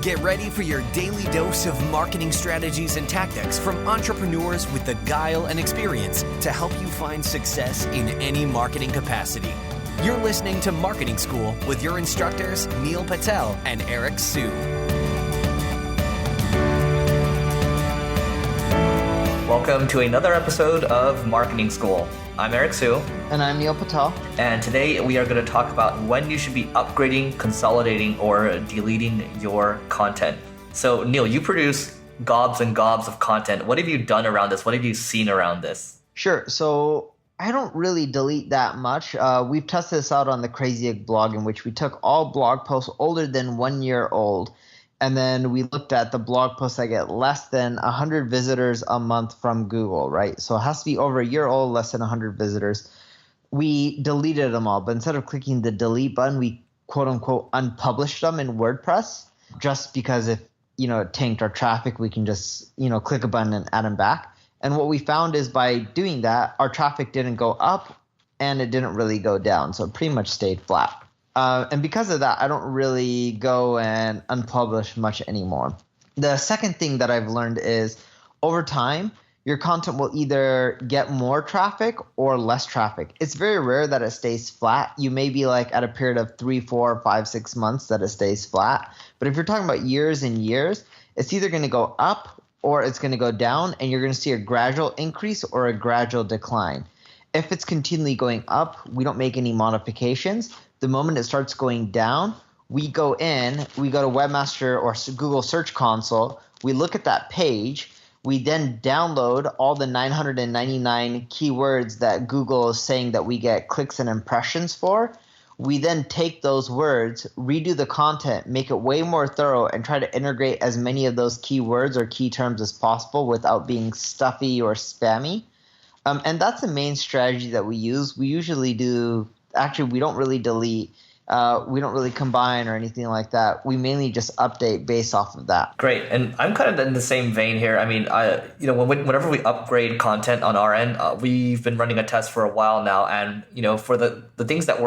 Get ready for your daily dose of marketing strategies and tactics from entrepreneurs with the guile and experience to help you find success in any marketing capacity. You're listening to Marketing School with your instructors, Neil Patel and Eric Su. Welcome to another episode of Marketing School. I'm Eric Su. And I'm Neil Patel. And today we are going to talk about when you should be upgrading, consolidating, or deleting your content. So Neil, you produce gobs and gobs of content. What have you done around this? What have you seen around this? Sure. So I don't really delete that much. We've tested this out on the Crazy Egg blog, in which we took all blog posts older than 1 year old. And then we looked at the blog posts that get less than 100 visitors a month from Google, right? So it has to be over a year old, less than 100 visitors. We deleted them all, but instead of clicking the delete button, we quote unquote unpublished them in WordPress, just because if, it tanked our traffic, we can just, click a button and add them back. And what we found is by doing that, our traffic didn't go up and it didn't really go down. So it pretty much stayed flat. And because of that, I don't really go and unpublish much anymore. The second thing that I've learned is over time, your content will either get more traffic or less traffic. It's very rare that it stays flat. You may be like at a period of 3, 4, 5, 6 months that it stays flat. But if you're talking about years and years, it's either going to go up or it's going to go down, and you're going to see a gradual increase or a gradual decline. If it's continually going up, we don't make any modifications. The moment it starts going down, we go to Webmaster or Google Search Console. We look at that page. We then download all the 999 keywords that Google is saying that we get clicks and impressions for. We then take those words, redo the content, make it way more thorough, and try to integrate as many of those keywords or key terms as possible without being stuffy or spammy. And that's the main strategy that we use. We usually do – actually, we don't really delete. We don't really combine or anything like that. We mainly just update based off of that. Great. And I'm kind of in the same vein here. I mean, whenever we upgrade content on our end, we've been running a test for a while now. And, for the things that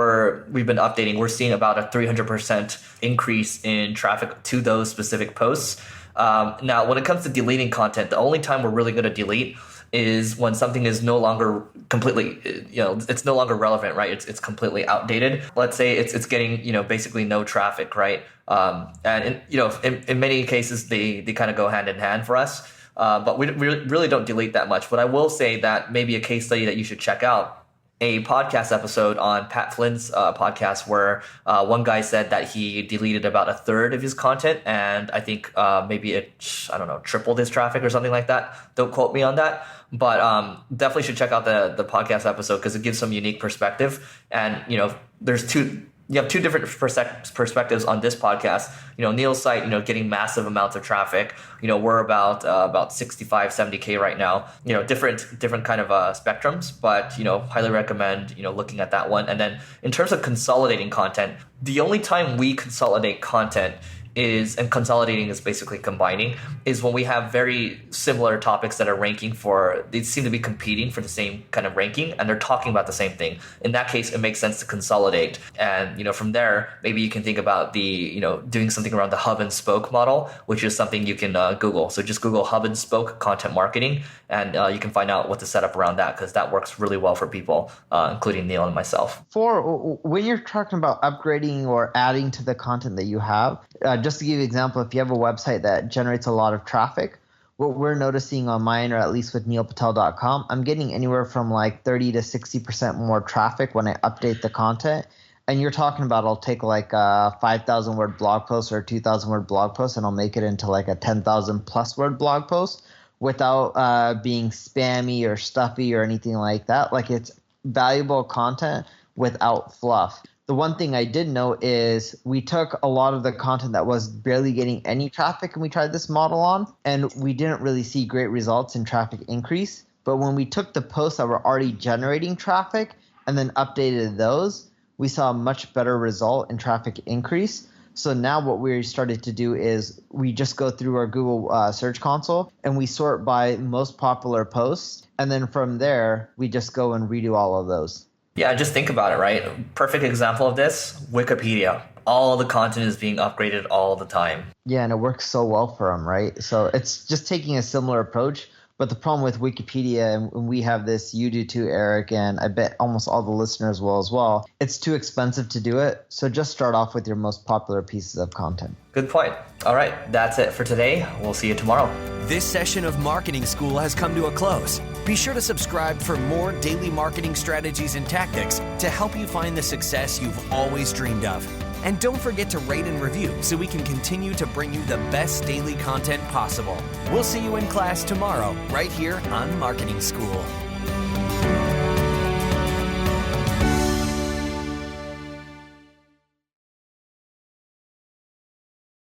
we've been updating, we're seeing about a 300% increase in traffic to those specific posts. Now, when it comes to deleting content, the only time we're really going to delete is when something is no longer completely, it's no longer relevant, right? It's completely outdated. Let's say it's getting, basically no traffic, right? And in many cases, they kind of go hand in hand for us. But we really don't delete that much. But I will say that maybe a case study that you should check out, a podcast episode on Pat Flynn's podcast, where one guy said that he deleted about a third of his content, and I think maybe it tripled his traffic or something like that. Don't quote me on that, but definitely should check out the podcast episode because it gives some unique perspective. And you have two different perspectives on this podcast. Neil's site, getting massive amounts of traffic. We're about 65, 70K right now. Different kind of spectrums, but highly recommend looking at that one. And then in terms of consolidating content, the only time we consolidate content and consolidating is basically combining, is when we have very similar topics that are they seem to be competing for the same kind of ranking, and they're talking about the same thing. In that case, it makes sense to consolidate. And, from there, maybe you can think about doing something around the hub and spoke model, which is something you can Google. So just Google hub and spoke content marketing, and you can find out what to set up around that, because that works really well for people, including Neil and myself. When you're talking about upgrading or adding to the content that you have, just to give you an example, if you have a website that generates a lot of traffic, what we're noticing on mine, or at least with neilpatel.com, I'm getting anywhere from like 30 to 60% more traffic when I update the content. And you're talking about I'll take like a 5,000 word blog post or a 2,000 word blog post, and I'll make it into like a 10,000 plus word blog post without being spammy or stuffy or anything like that. Like, it's valuable content without fluff. The one thing I did know is we took a lot of the content that was barely getting any traffic and we tried this model on, and we didn't really see great results in traffic increase. But when we took the posts that were already generating traffic and then updated those, we saw a much better result in traffic increase. So now what we started to do is we just go through our Google Search Console and we sort by most popular posts. And then from there, we just go and redo all of those. Yeah, just think about it, right? Perfect example of this, Wikipedia. all the content is being upgraded all the time. Yeah, and it works so well for them, right? So it's just taking a similar approach. But the problem with Wikipedia, and we have this, you do too, Eric, and I bet almost all the listeners will as well, it's too expensive to do it. So just start off with your most popular pieces of content. Good point. All right, that's it for today. We'll see you tomorrow. This session of Marketing School has come to a close. Be sure to subscribe for more daily marketing strategies and tactics to help you find the success you've always dreamed of. And don't forget to rate and review so we can continue to bring you the best daily content possible. We'll see you in class tomorrow, right here on Marketing School.